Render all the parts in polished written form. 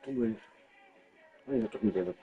Oui, oui, il a tout mis là.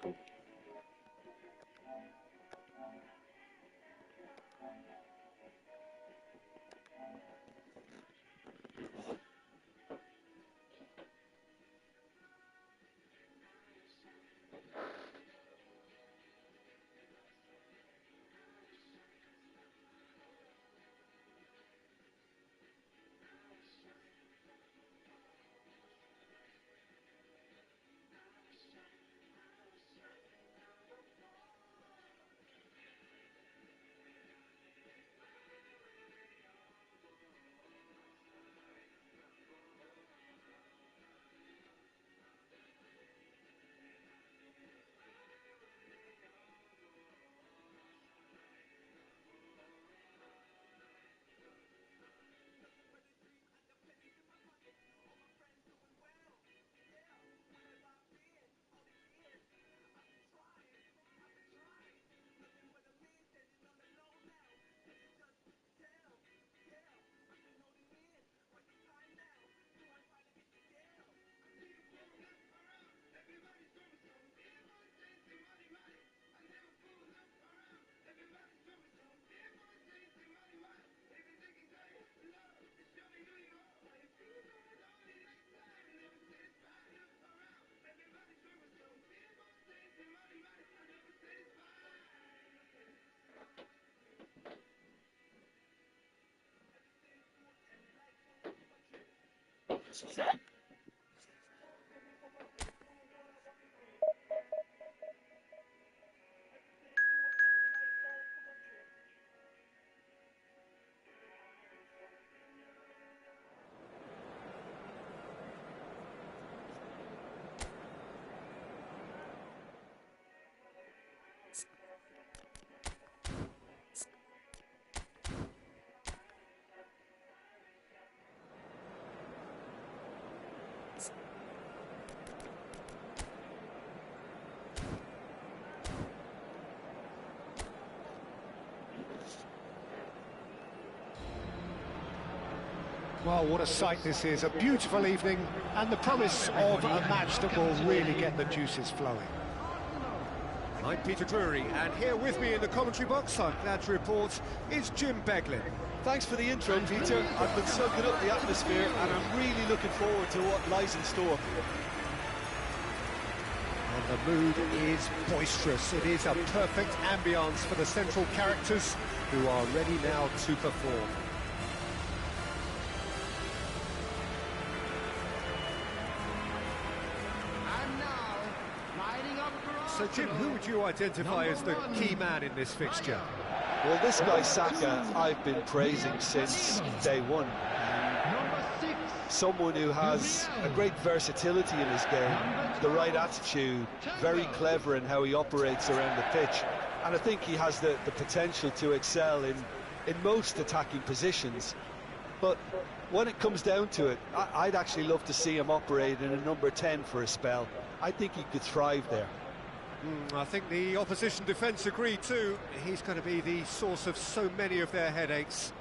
Well, what a sight this is, a beautiful evening and the promise of a match that will really get the juices flowing. I'm Peter Drury, and here with me in the commentary box, I'm glad to report, is Jim Beglin. Thanks for the intro, Peter. I've been soaking up the atmosphere and I'm really looking forward to what lies in store. And the mood is boisterous. It is a perfect ambience for the central characters who are ready now to perform. So, Jim, who would you identify as the key man in this fixture? Well, this guy, Saka, I've been praising since day one. Someone who has a great versatility in his game, the right attitude, very clever in how he operates around the pitch. And I think he has the potential to excel in most attacking positions. But when it comes down to it, I'd actually love to see him operate in a number 10 for a spell. I think he could thrive there. I think the opposition defence agree too. He's going to be the source of so many of their headaches.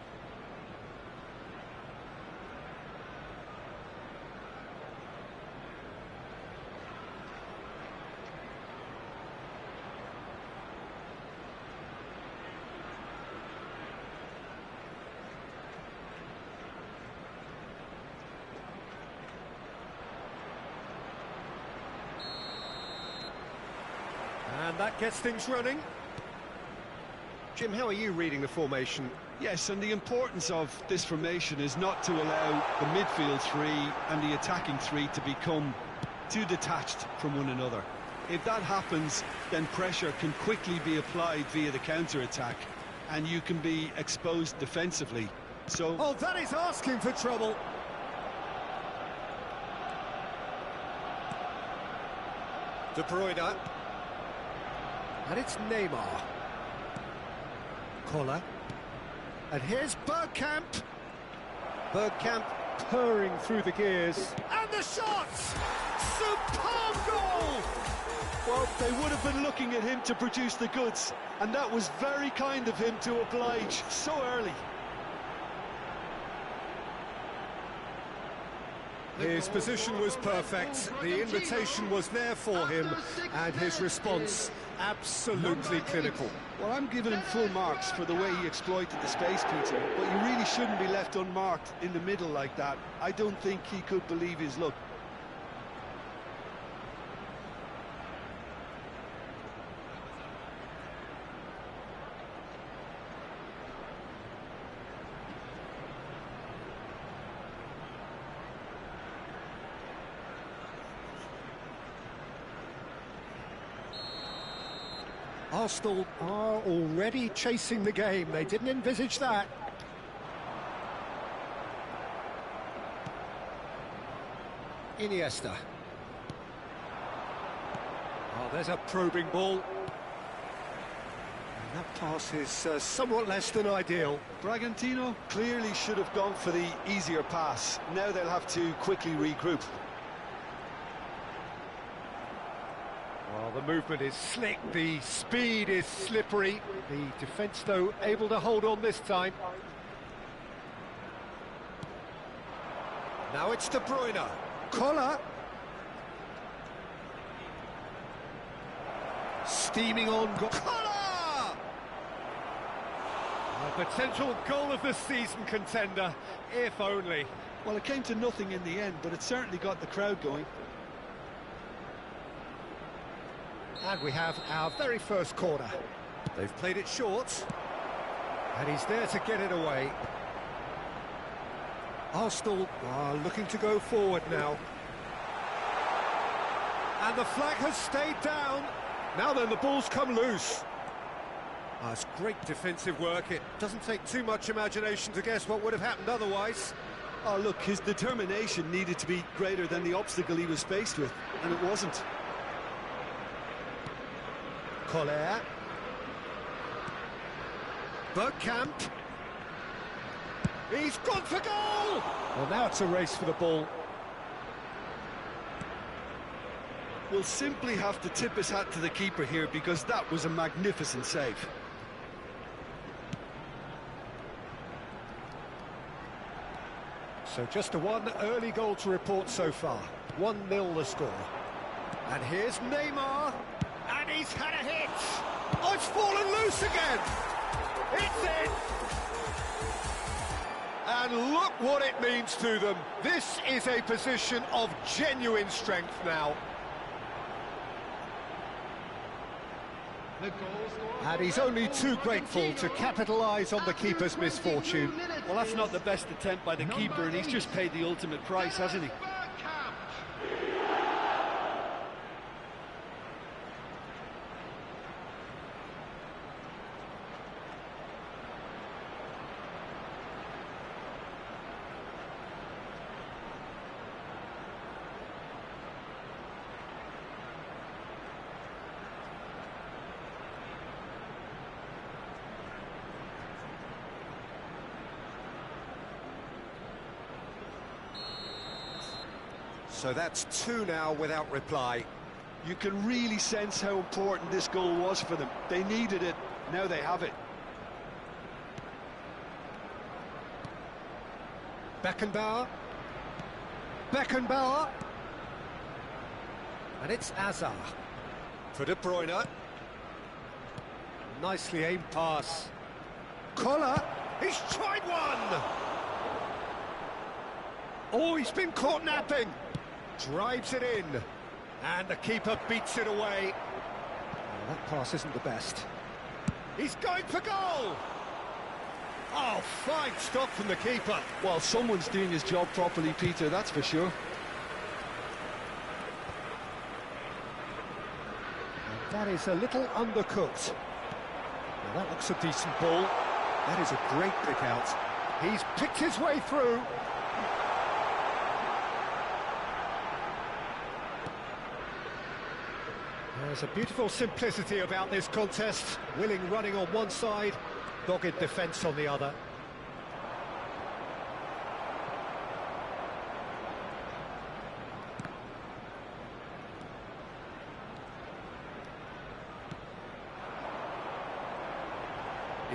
And that gets things running. Jim, how are you reading the formation? Yes, and the importance of this formation is not to allow the midfield three and the attacking three to become too detached from one another. If that happens, then pressure can quickly be applied via the counter-attack, and you can be exposed defensively. So, oh, that is asking for trouble. De Bruyne. And it's Neymar. Collar. And here's Bergkamp. Bergkamp purring through the gears. And the shot! Superb goal! Well, they would have been looking at him to produce the goods, and that was very kind of him to oblige so early. His position was perfect, the invitation was there for him, and his response absolutely clinical. Well, I'm giving him full marks for the way he exploited the space, Peter, but you really shouldn't be left unmarked in the middle like that. I don't think he could believe his luck. Arsenal are already chasing the game. They didn't envisage that. Iniesta. Oh, there's a probing ball. And that pass is somewhat less than ideal. Bragantino clearly should have gone for the easier pass. Now they'll have to quickly regroup. Well, the movement is slick, the speed is slippery. The defence, though, able to hold on this time. Now it's De Bruyne. Collar. Steaming on. Collar! A potential goal of the season contender, if only. Well, it came to nothing in the end, but it certainly got the crowd going. And we have our very first corner. They've played it short. And he's there to get it away. Arsenal are looking to go forward now. And the flag has stayed down. Now then, the ball's come loose. Oh, it's great defensive work. It doesn't take too much imagination to guess what would have happened otherwise. Oh, look, his determination needed to be greater than the obstacle he was faced with, and it wasn't. Collier. Bergkamp. He's gone for goal! Well, now it's a race for the ball. We'll simply have to tip his hat to the keeper here, because that was a magnificent save. So just a one early goal to report so far. 1-0 the score. And here's Neymar. And he's had a hit! Oh, it's fallen loose again! It's in! And look what it means to them. This is a position of genuine strength now. And he's only too grateful to capitalise on the keeper's misfortune. Well, that's not the best attempt by the keeper, and he's just paid the ultimate price, hasn't he? So that's two now without reply. You can really sense how important this goal was for them. They needed it, now they have it. Beckenbauer. Beckenbauer. And it's Azar. For De Bruyne. Nicely aimed pass. Collar. He's tried one! Oh, he's been caught napping. Drives it in. And the keeper beats it away. Oh, that pass isn't the best. He's going for goal! Oh, fine stop from the keeper. Well, someone's doing his job properly, Peter, that's for sure. And that is a little undercooked. Now that looks a decent ball. That is a great pick out. He's picked his way through. There's a beautiful simplicity about this contest. Willing running on one side, dogged defence on the other.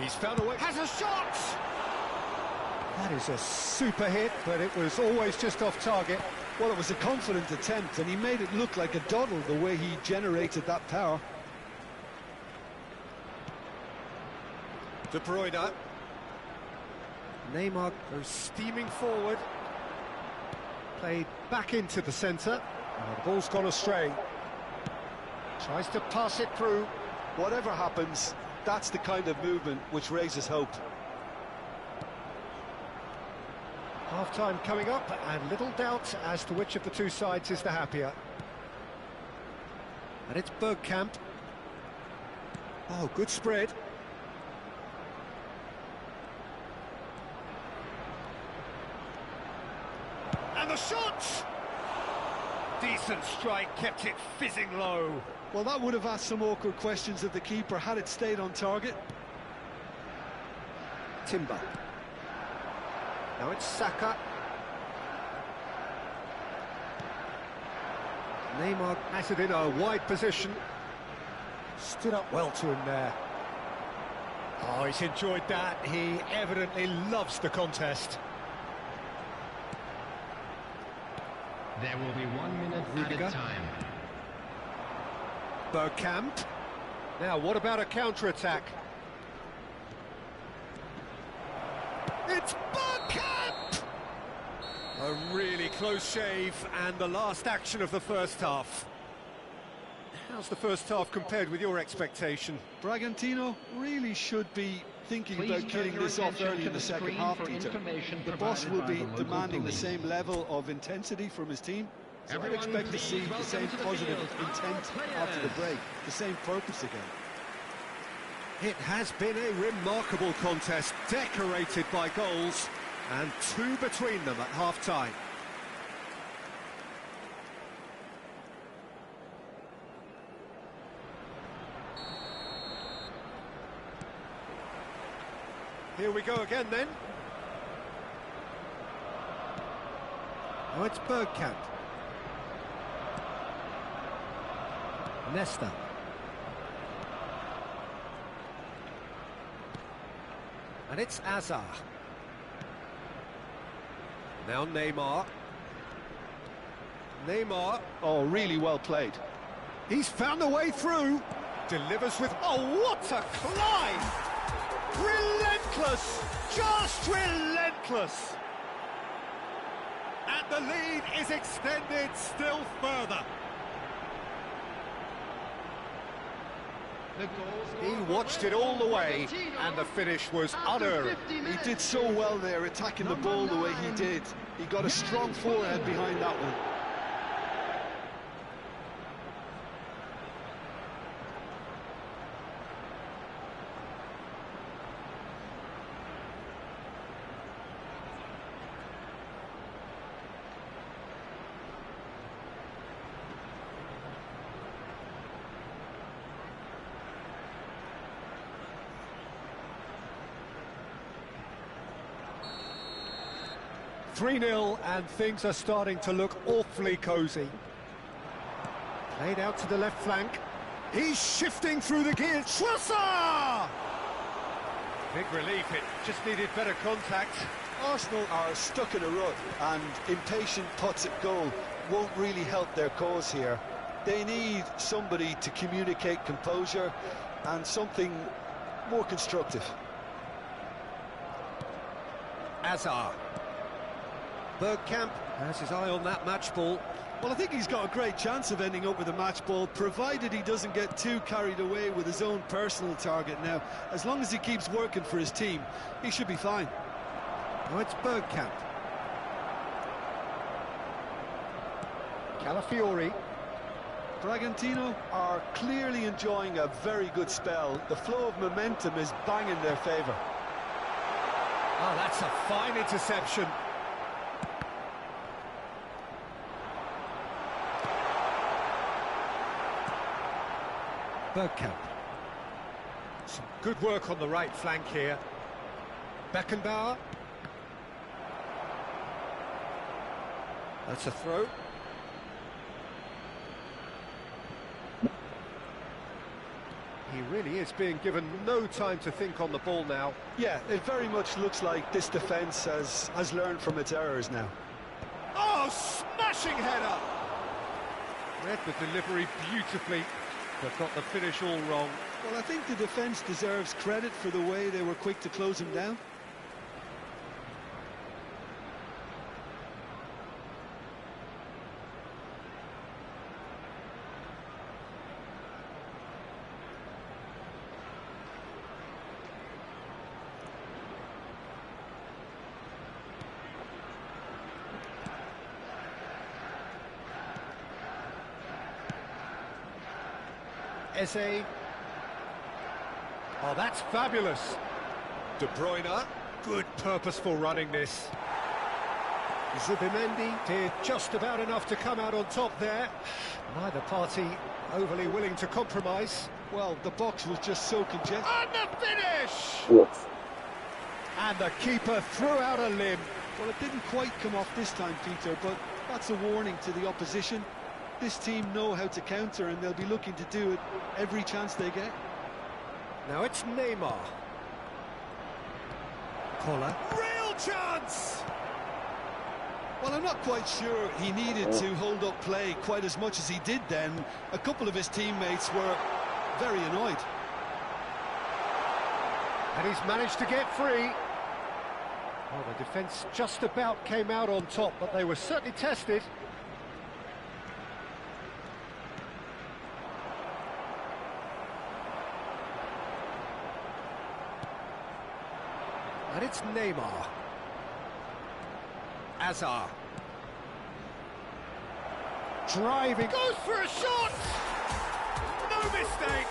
He's found a way, has a shot! That is a super hit, but it was always just off target. Well, it was a confident attempt, and he made it look like a doddle the way he generated that power. De Bruyne. Neymar goes steaming forward. Played back into the centre. Oh, the ball's gone astray. Tries to pass it through. Whatever happens, that's the kind of movement which raises hope. Half-time coming up, and little doubt as to which of the two sides is the happier. And it's Bergkamp. Oh, good spread. And the shot! Decent strike, kept it fizzing low. Well, that would have asked some awkward questions of the keeper had it stayed on target. Timber. Now it's Saka. Neymar has it in a wide position. Stood up well to him there. Oh, he's enjoyed that. He evidently loves the contest. There will be 1 minute added time. Bergkamp. Now, what about a counter-attack? It's Bergkamp! A really close shave, and the last action of the first half. How's the first half compared with your expectation? Bragantino really should be thinking about getting this off early in the second half, Peter. The boss will be demanding the same level of intensity from his team, so I'd expect to see the same positive intent after the break, the same purpose again. It has been a remarkable contest, decorated by goals, and two between them at half-time. Here we go again then. Oh, it's Bergkamp. Nesta. And it's Azar. Now Neymar. Neymar. Oh, really well played. He's found a way through. Delivers with... Oh, what a climb! Relentless! Just relentless! And the lead is extended still further. He watched it all the way, and the finish was unerring. He did so well there, attacking the ball the way he did. He got a strong forehead behind that one. .3-0, and things are starting to look awfully cosy. Played out to the left flank. He's shifting through the gears. Trossard! Big relief, it just needed better contact. Arsenal are stuck in a rut, and impatient putts at goal won't really help their cause here. They need somebody to communicate composure and something more constructive. Azar. Bergkamp has his eye on that match ball. Well, I think he's got a great chance of ending up with a match ball, provided he doesn't get too carried away with his own personal target now. As long as he keeps working for his team, he should be fine. Oh, it's Bergkamp. Calafiori. Bragantino are clearly enjoying a very good spell. The flow of momentum is bang in their favour. Oh, that's a fine interception. Bergkamp. Some good work on the right flank here. Beckenbauer. That's a throw. He really is being given no time to think on the ball now. Yeah, it very much looks like this defence has learned from its errors now. Oh, smash smashing header. Read the delivery beautifully, but got the finish all wrong. Well, I think the defence deserves credit for the way they were quick to close him down. Eze. Oh, that's fabulous. De Bruyne, good purposeful running this. Zubimendi did just about enough to come out on top there. Neither party overly willing to compromise. Well, the box was just so congested. And the finish! Yes. And the keeper threw out a limb. Well, it didn't quite come off this time, Peter, but that's a warning to the opposition. This team know how to counter, and they'll be looking to do it every chance they get. Now it's Neymar. Collar. Real chance! Well, I'm not quite sure he needed to hold up play quite as much as he did then. A couple of his teammates were very annoyed. And he's managed to get free. Well, the defence just about came out on top, but they were certainly tested. And it's Neymar. Hazard. Driving. Goes for a shot! No mistake!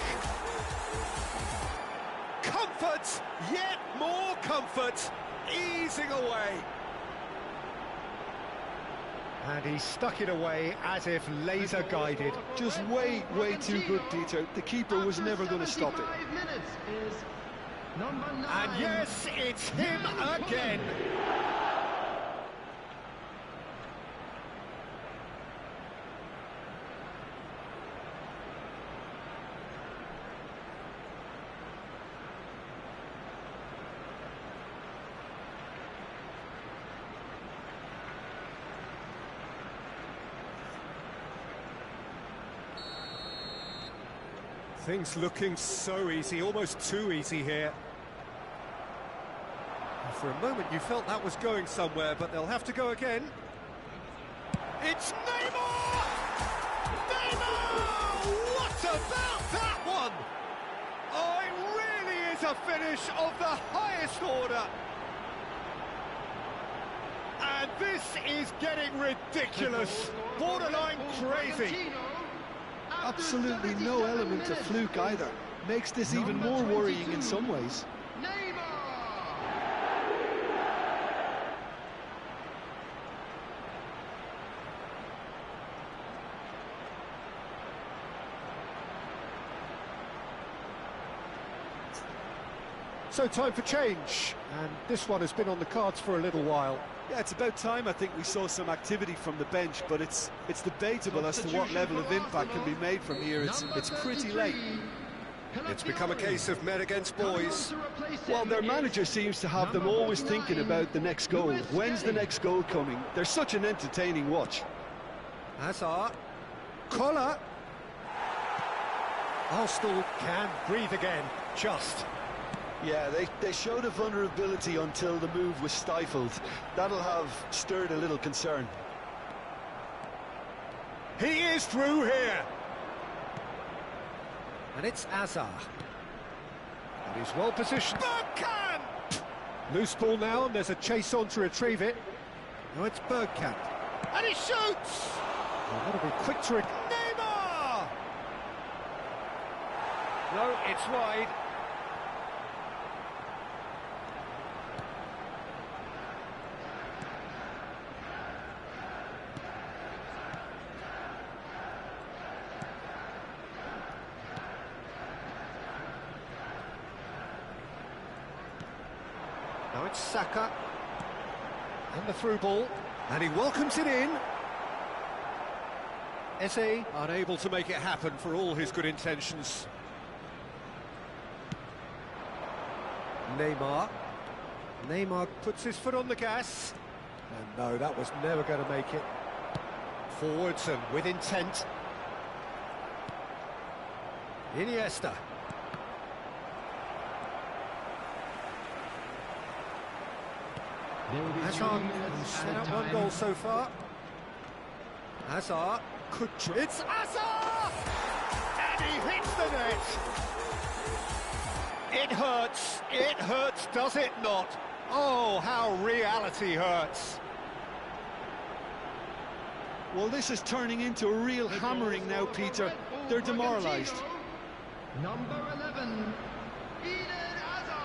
Comfort, yet more comfort, easing away. And he stuck it away as if laser guided. Just way too good, Peter. The keeper was never going to stop it. And yes, it's him again. Things looking so easy, almost too easy here. For a moment you felt that was going somewhere, but they'll have to go again. It's Neymar! Neymar! What about that one? Oh, it really is a finish of the highest order. And this is getting ridiculous, borderline crazy. Absolutely no element of fluke either. Makes this even more worrying in some ways. So time for change, and this one has been on the cards for a little while. Yeah, it's about time I think we saw some activity from the bench, but it's debatable as to what level of impact can be made from here. It's pretty late. It's become a case of men against boys. Well, their manager seems to have them always thinking about the next goal. When's the next goal coming? They're such an entertaining watch. Hazard. Collar. Arsenal can breathe again, just. Yeah, they showed a vulnerability until the move was stifled. That'll have stirred a little concern. He is through here. And it's Hazard. And he's well positioned. Bergkamp! Loose ball now, and there's a chase on to retrieve it. Now it's Bergkamp. And he shoots! Oh, that'll be quick to... Neymar! No, it's wide. Now it's Saka, and the through ball, and he welcomes it in. Eze unable to make it happen for all his good intentions. Neymar puts his foot on the gas, and no, that was never going to make it. Forwards and with intent. Iniesta. There will be 3 Hazard minutes set added up 1 time. goal so far. Hazard could... It's Hazard! And he hits the net! It hurts, does it not? Oh, how reality hurts. Well, this is turning into a real hammering now, Peter. They're demoralised. Number 11, Eden Hazard.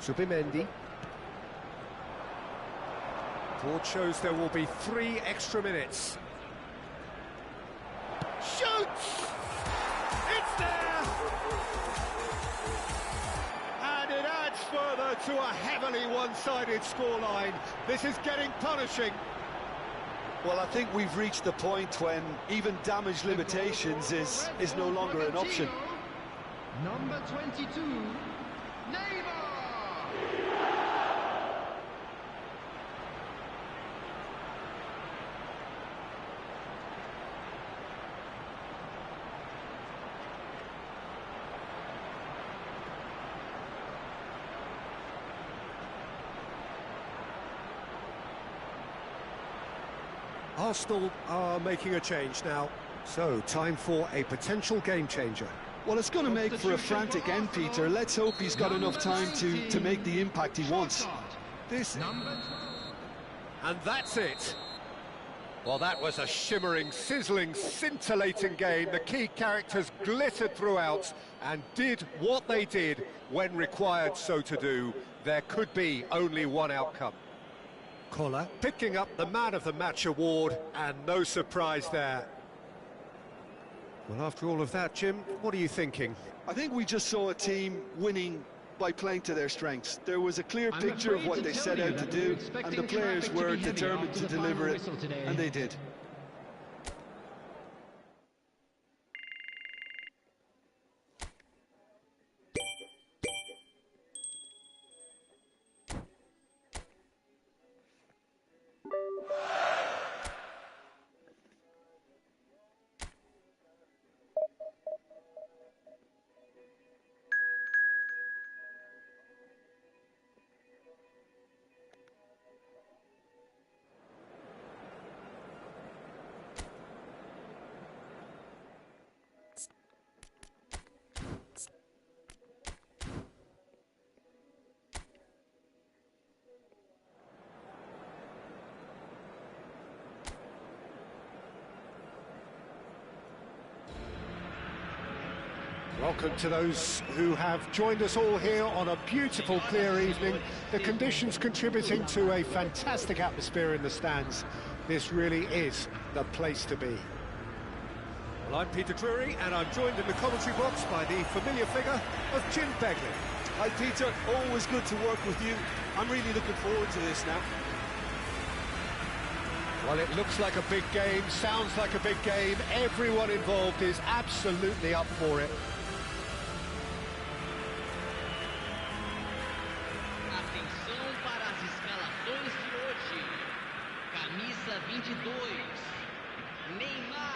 Zubimendi. Board shows there will be 3 extra minutes. Shoots! It's there! And it adds further to a heavily one-sided scoreline. This is getting punishing. Well, I think we've reached the point when even damage limitations is no longer an option. Number 22, Neymar. Arsenal are making a change now. So, time for a potential game changer. Well, it's going to make for a frantic end, Peter. Let's hope he's got enough time to make the impact he wants. This... Number And that's it. Well, that was a shimmering, sizzling, scintillating game. The key characters glittered throughout and did what they did when required so to do. There could be only one outcome. Koller picking up the Man of the Match award, and no surprise there. Well, after all of that, Jim, what are you thinking? I think we just saw a team winning by playing to their strengths. There was a clear picture of what they set out to do, and the players were determined to deliver it, and they did. Welcome to those who have joined us all here on a beautiful, clear evening. The conditions contributing to a fantastic atmosphere in the stands. This really is the place to be. Well, I'm Peter Drury, and I'm joined in the commentary box by the familiar figure of Jim Begley. Hi, Peter. Always good to work with you. I'm really looking forward to this now. Well, it looks like a big game, sounds like a big game. Everyone involved is absolutely up for it. Atenção para as escalações de hoje. Camisa 22, Neymar.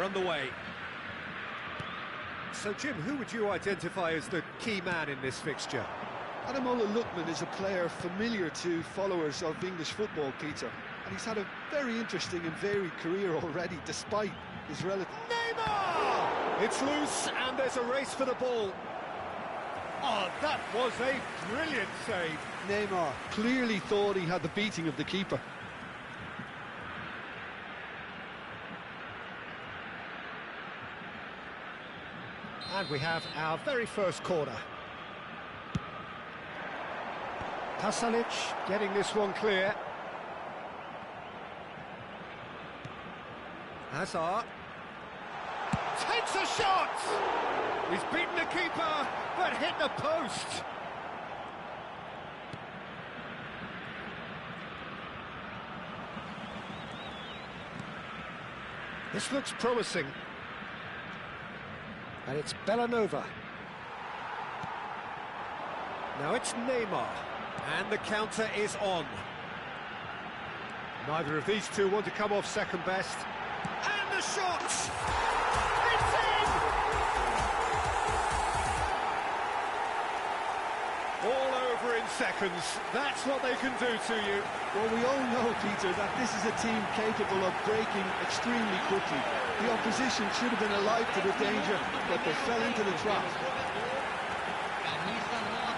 We're underway. So, Jim, who would you identify as the key man in this fixture? Ademola Lookman is a player familiar to followers of English football, Peter. And he's had a very interesting and varied career already, despite his relative... Neymar! It's loose, and there's a race for the ball. Oh, that was a brilliant save. Neymar clearly thought he had the beating of the keeper. And we have our very first corner. Pasalic getting this one clear. Hazard takes a shot! He's beaten the keeper, but hit the post. This looks promising. And it's Bellanova. Now it's Neymar. And the counter is on. Neither of these two want to come off second best. And the shot! It's in! All over in seconds. That's what they can do to you. Well, we all know, Peter, that this is a team capable of breaking extremely quickly. The opposition should have been alive to the danger, but they fell into the trap. Camisa 9.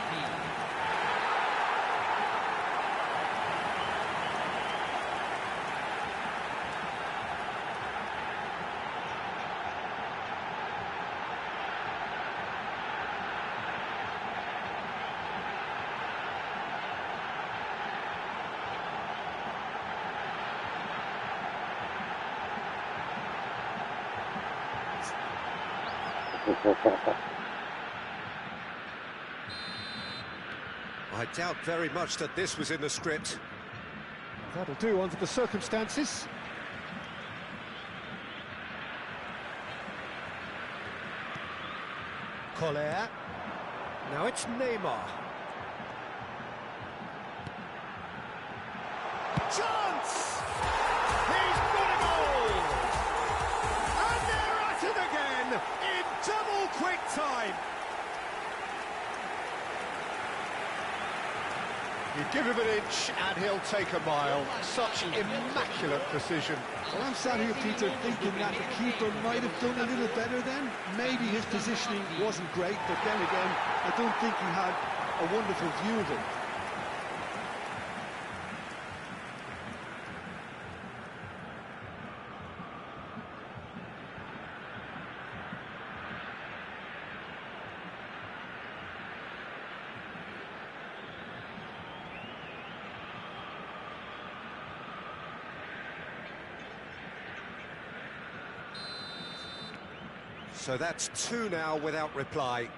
I doubt very much that this was in the script. That'll do under the circumstances. Collier. Now it's Neymar. Chance! He's got a goal! And they're at it again in double quick time. You give him an inch and he'll take a mile. Such immaculate precision. Well, I'm sat here, Peter, thinking that the keeper might have done a little better then. Maybe his positioning wasn't great, but then again, I don't think he had a wonderful view of it. So that's two now without reply.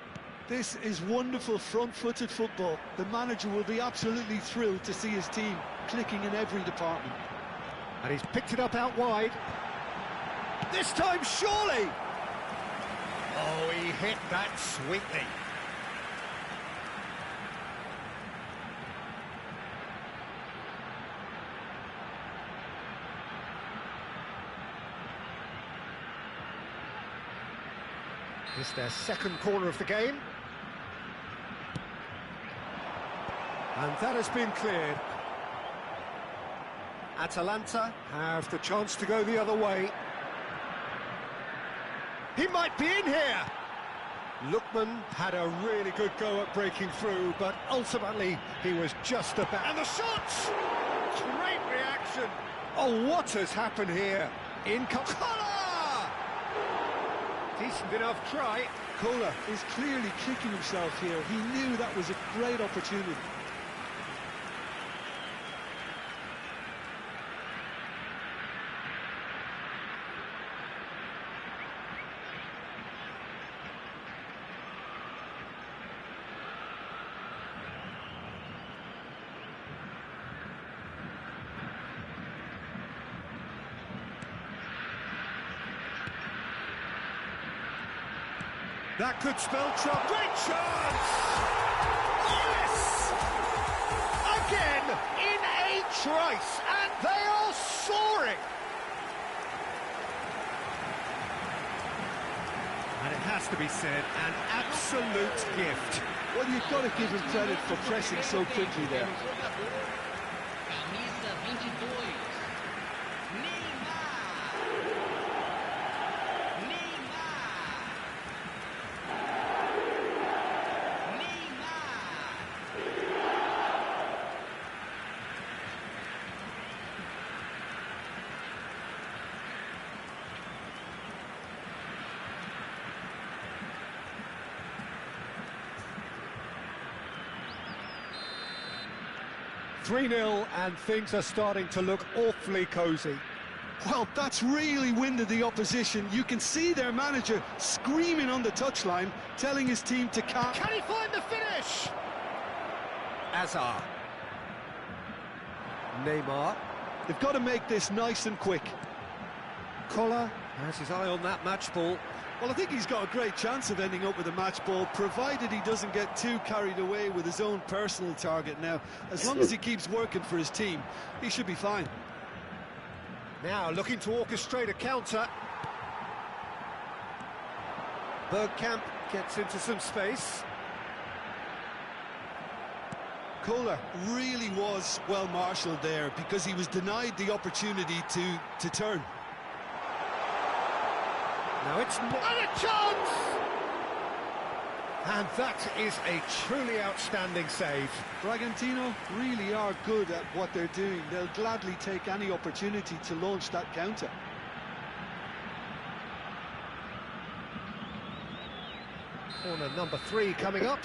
This is wonderful front-footed football. The manager will be absolutely thrilled to see his team clicking in every department. And he's picked it up out wide. This time, surely! Oh, he hit that sweetly. It's their second corner of the game. And that has been cleared. Atalanta have the chance to go the other way. He might be in here! Lookman had a really good go at breaking through, but ultimately he was just about... And the shots! Great reaction! Oh, what has happened here? In Collar! Decent enough try. Kohler is clearly kicking himself here. He knew that was a great opportunity. That could spell trouble. Great chance! Yes! Again, in a trice, and they are soaring! has to be said, an absolute gift. Well, you've got to give him credit for pressing so quickly there. Camisa 22. Neymar. Neymar. 3-0 and things are starting to look awfully cosy. Well, that's really winded the opposition. You can see their manager screaming on the touchline, telling his team to calm. Can he find the finish? Azar. Neymar. They've got to make this nice and quick. Collar has his eye on that match ball. Well, I think he's got a great chance of ending up with a match ball, provided he doesn't get too carried away with his own personal target now. As long as he keeps working for his team, he should be fine. Now looking to orchestrate a counter. Bergkamp gets into some space. Kohler really was well marshalled there because he was denied the opportunity to turn. Now it's and a chance! And that is a truly outstanding save. Bragantino really are good at what they're doing. They'll gladly take any opportunity to launch that counter. Corner number 3 coming up.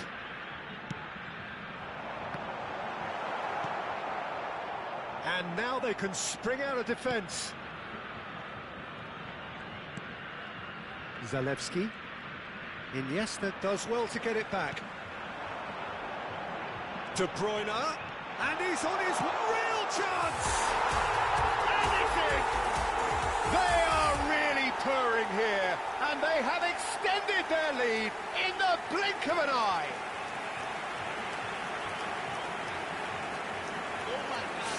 And now they can spring out of defence. Zalewski. Iniesta does well to get it back. De Bruyne, and he's on his real chance! And it's in! They are really purring here, and they have extended their lead in the blink of an eye.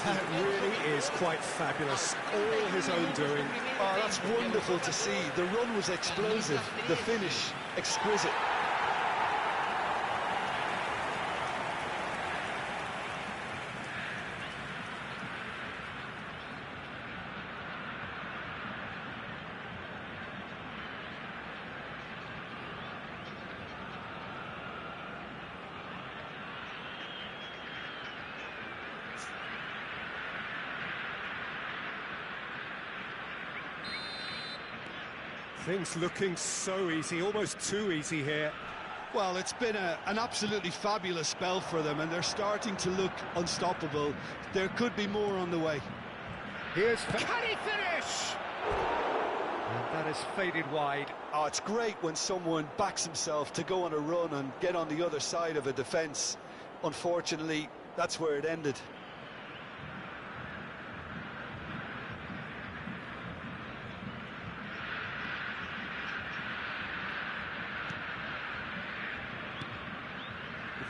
That really is quite fabulous, all his own doing. Oh, that's wonderful to see. The run was explosive, the finish exquisite. Things looking so easy, almost too easy here. Well, it's been an absolutely fabulous spell for them, and they're starting to look unstoppable. There could be more on the way. Here's... Can he finish? And that has faded wide. Oh, it's great when someone backs himself to go on a run and get on the other side of a defence. Unfortunately, that's where it ended.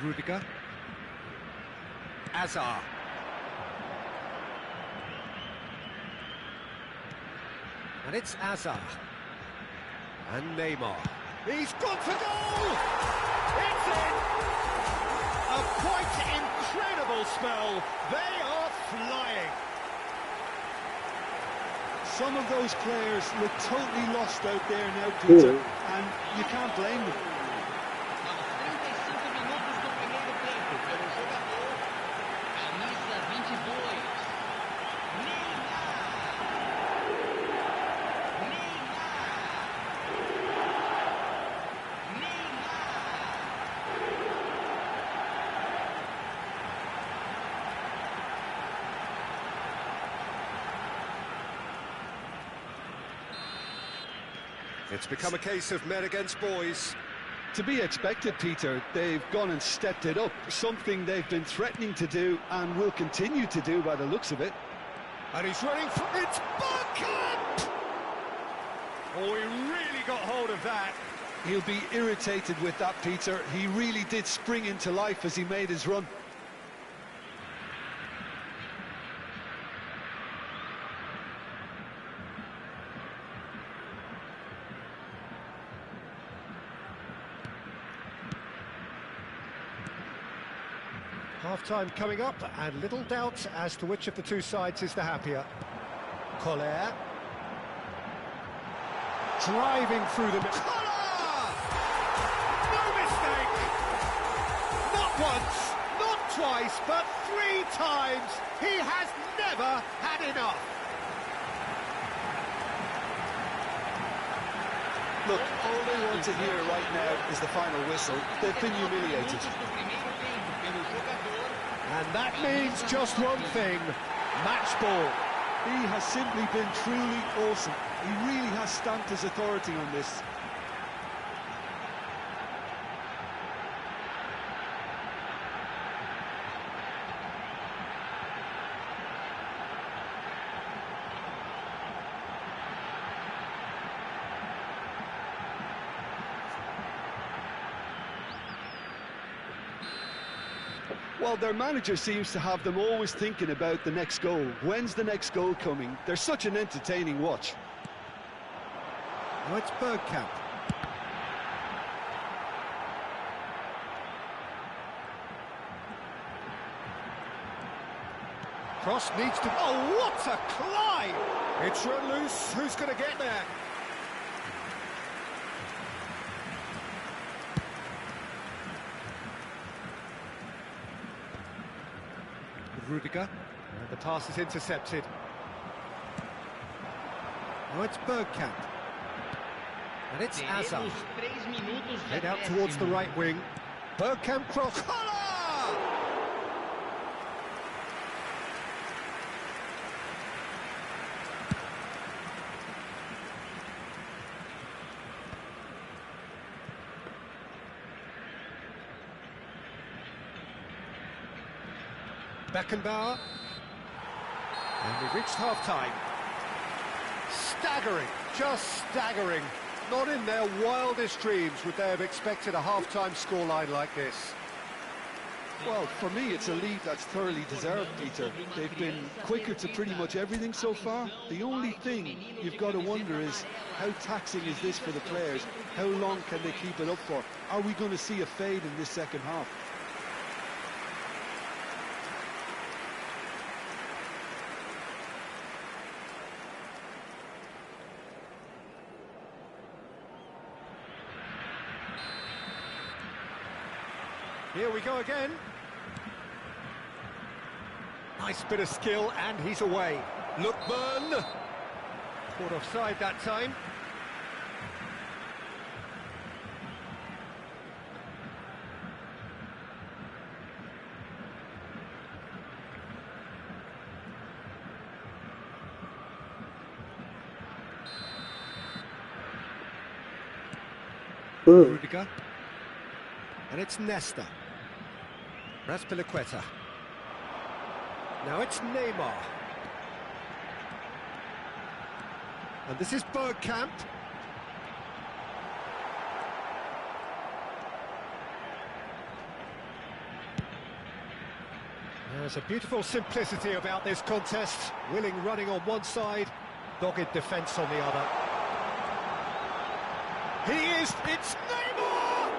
Rudiger. Azar. And it's Azar. And Neymar. He's gone for goal! It's in! A quite incredible spell. They are flying. Some of those players look totally lost out there now, Peter, and you can't blame them. It's become a case of men against boys. To be expected, Peter. They've gone and stepped it up, something they've been threatening to do and will continue to do by the looks of it. And he's running for it. Bergkamp! Oh, he really got hold of that. He'll be irritated with that, Peter. He really did spring into life as he made his run. Half-time coming up, and little doubt as to which of the two sides is the happier. Collier. Driving through the... Collier! No mistake! Not once, not twice, but 3 times. He has never had enough. Look, all they want to hear right now is the final whistle. They've been humiliated. And that means just one thing, match ball. He has simply been truly awesome. He really has stamped his authority on this. Well, their manager seems to have them always thinking about the next goal. When's the next goal coming? They're such an entertaining watch. Now it's Bergkamp. Cross needs to... Oh, what a climb! It's run loose. Who's going to get there? Rudiger, and the pass is intercepted. Now it's Bergkamp. And it's Hazard. Head out towards the right wing. Bergkamp cross. Collar! Beckenbauer. And we've reached half-time. Staggering, just staggering. Not in their wildest dreams would they have expected a half-time scoreline like this. Well, for me, it's a lead that's thoroughly deserved, Peter. They've been quicker to pretty much everything so far. The only thing you've got to wonder is, how taxing is this for the players? How long can they keep it up for? Are we going to see a fade in this second half? Here we go again. Nice bit of skill, and he's away. Lookman. Caught offside that time. Rudiger. And it's Nesta. Raspilicueta. Now it's Neymar. And this is Bergkamp. There's a beautiful simplicity about this contest. Willing running on one side, dogged defence on the other. It's Neymar!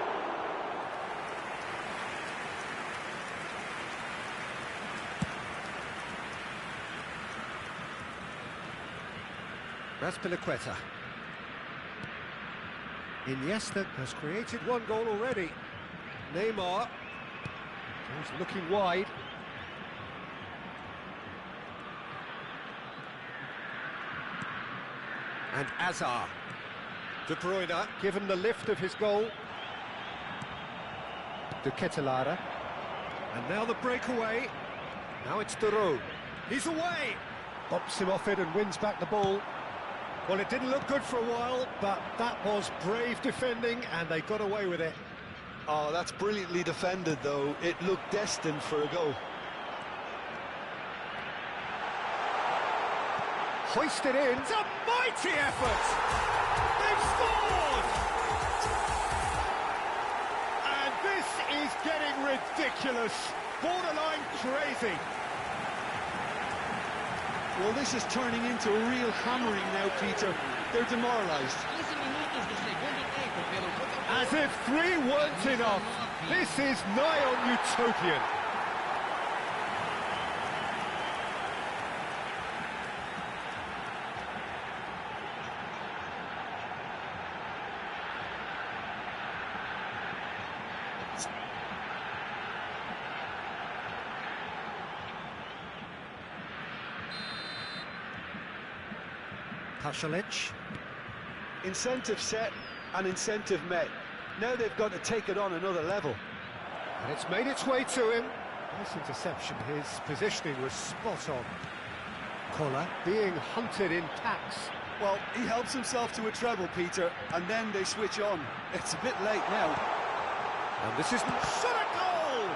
Raspilicueta. Iniesta has created one goal already. Neymar. He's looking wide. And Hazard. De Bruyne, given the lift of his goal. De Ketelaere. And now the breakaway. Now it's Duro. He's away! Bops him off it and wins back the ball. Well, it didn't look good for a while, but that was brave defending, and they got away with it. Oh, that's brilliantly defended, though. It looked destined for a goal. Hoisted in. It's a mighty effort! They've scored! And this is getting ridiculous. Borderline crazy. Well, this is turning into a real hammering now, Peter. They're demoralised. As if 3 weren't enough. This is nigh on utopian. Pasalic. Incentive set and incentive met. Now they've got to take it on another level. And it's made its way to him. Nice interception. His positioning was spot on. Collar being hunted in packs. Well, he helps himself to a treble, Peter, and then they switch on. It's a bit late now. And this isn't shot a goal!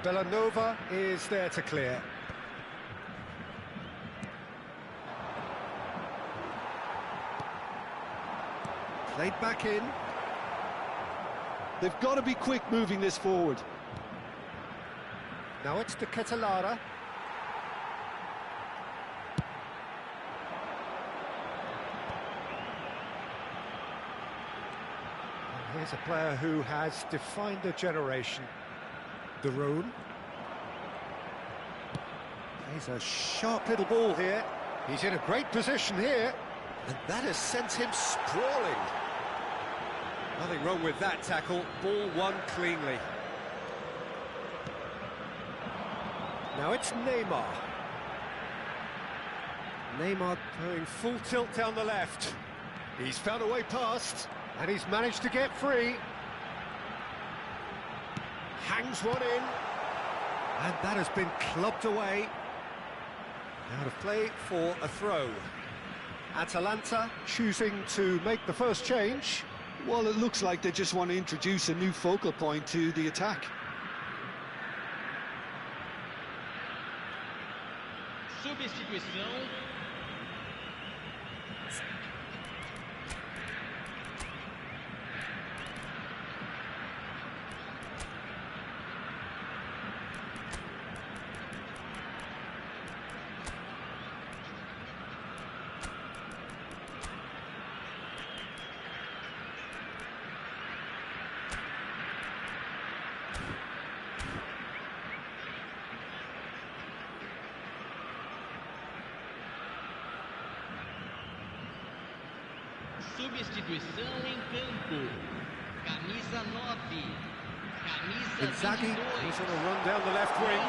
Bellanova is there to clear. Played back in. They've got to be quick moving this forward. Now it's to Ketelara. And here's a player who has defined a generation. De Roon. Plays a sharp little ball here. He's in a great position here. And that has sent him sprawling. Nothing wrong with that tackle. Ball won cleanly. Now it's Neymar. Neymar going full tilt down the left. He's found a way past, and he's managed to get free. Hangs one in, and that has been clubbed away. Out of play for a throw. Atalanta choosing to make the first change. Well, it looks like they just want to introduce a new focal point to the attack. Substituição. Substituição em campo. Camisa 9. Camisa Inzaghi, 22. he's on a run down the left wing.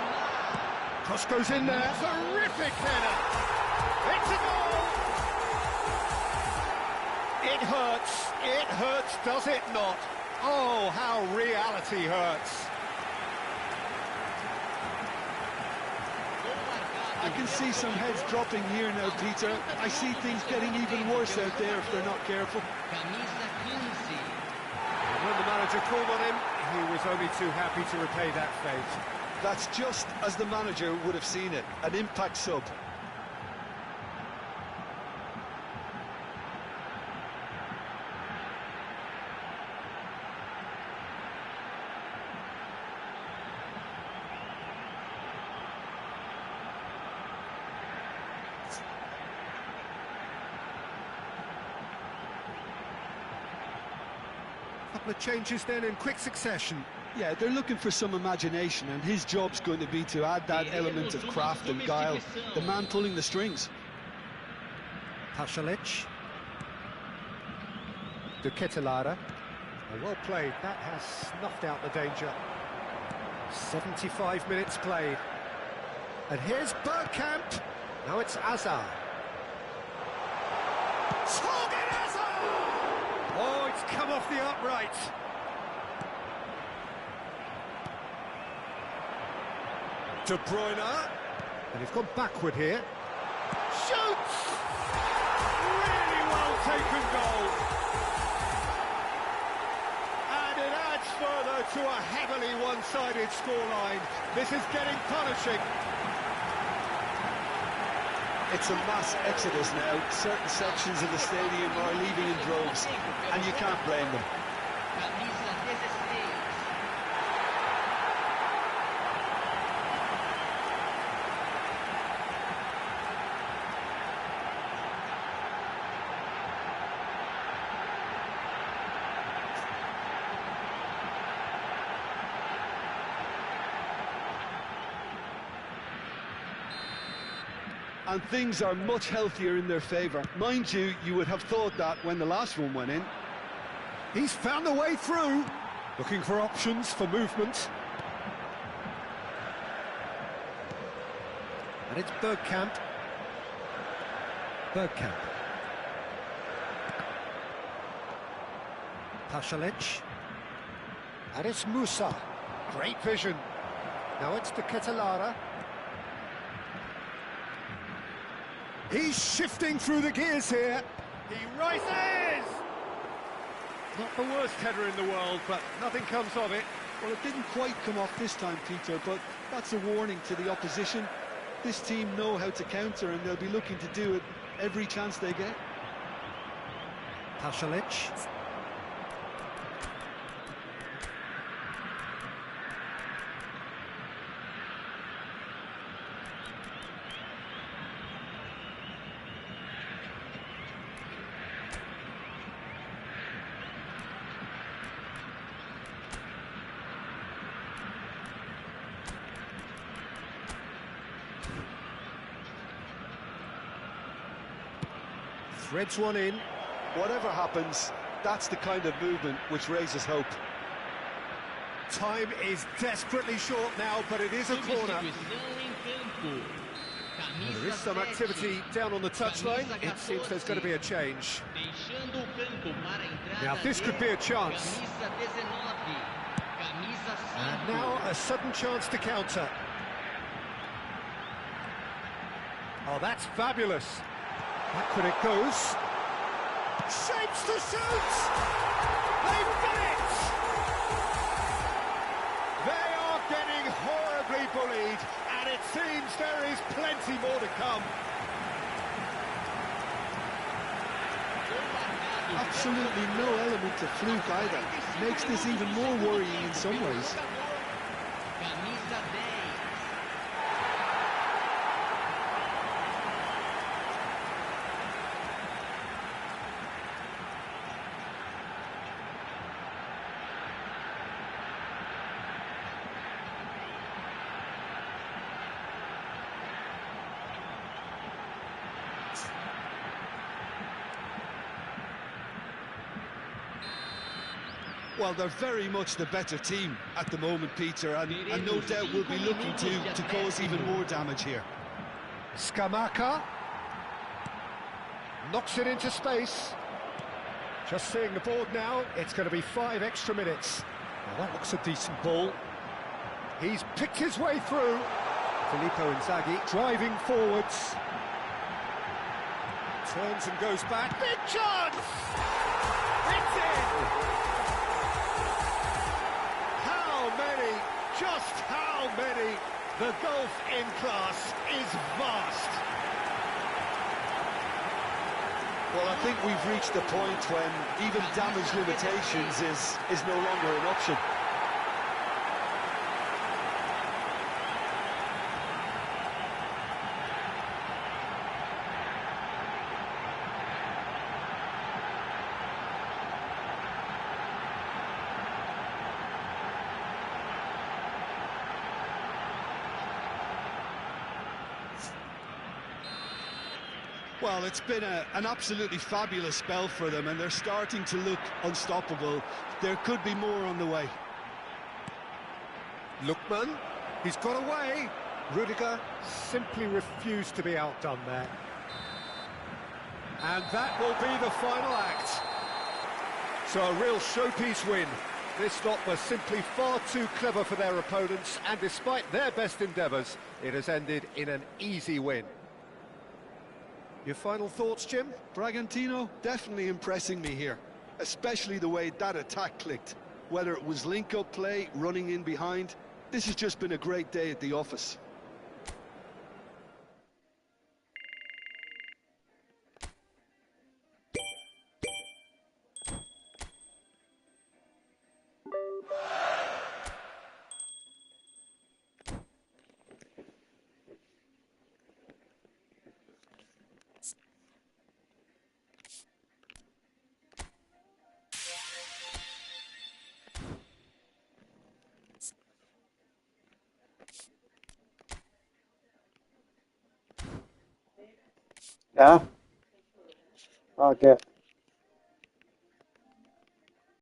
Cross goes in there. Terrific header. It's a goal. It hurts. It hurts, does it not? Oh, how reality hurts. I can see some heads dropping here now, Peter. I see things getting even worse out there if they're not careful. Camisa 15. When the manager called on him, he was only too happy to repay that fate. That's just as the manager would have seen it, an impact sub. Couple of changes then in quick succession. Yeah, they're looking for some imagination, and his job's going to be to add that element of craft and guile. The man pulling the strings. Pasalic. De Ketelara. Well played. That has snuffed out the danger. 75 minutes played. And here's Bergkamp. Now it's Azar. Torgan Hazard! Oh, it's come off the upright. De Bruyne. And he's gone backward here. Shoots! Really well taken goal. And it adds further to a heavily one-sided scoreline. This is getting punishing. It's a mass exodus now. Certain sections of the stadium are leaving in droves, and you can't blame them. Camisa 16. And things are much healthier in their favour. Mind you, you would have thought that when the last one went in. He's found a way through. Looking for options for movement. And it's Bergkamp. Bergkamp. Pasalic. And it's Musa. Great vision. Now it's De Ketelara. He's shifting through the gears here. He rises! Not the worst header in the world, but nothing comes of it. Well, it didn't quite come off this time, Peter, but that's a warning to the opposition. This team know how to counter, and they'll be looking to do it every chance they get. Pasalic. Threads one in. Whatever happens, that's the kind of movement which raises hope. Time is desperately short now, but it is a corner. Well, there is some activity down on the touchline. It seems there's going to be a change. Now this could be a chance. And now a sudden chance to counter. Oh, that's fabulous. Back when it goes. Shapes to shoot! They've done it! They are getting horribly bullied, and it seems there is plenty more to come. Absolutely no element of fluke either. Makes this even more worrying in some ways. Well, they're very much the better team at the moment, Peter, and no doubt will be looking to cause even more damage here. Skamaka knocks it into space. Just seeing the board now, it's going to be 5 extra minutes. Well, that looks a decent ball. He's picked his way through. Filippo Inzaghi driving forwards. Turns and goes back. Big chance! It's in! Just how many? The gulf in class is vast. Well, I think we've reached the point when even damage limitations is no longer an option. Well, it's been an absolutely fabulous spell for them, and they're starting to look unstoppable. There could be more on the way. Lookman, he's got away. Rudiger simply refused to be outdone there. And that will be the final act. So a real showpiece win. This lot was simply far too clever for their opponents, and despite their best endeavours, it has ended in an easy win. Your final thoughts, Jim? Bragantino definitely impressing me here, especially the way that attack clicked. Whether it was link-up play, running in behind, this has just been a great day at the office. Ja. Okay.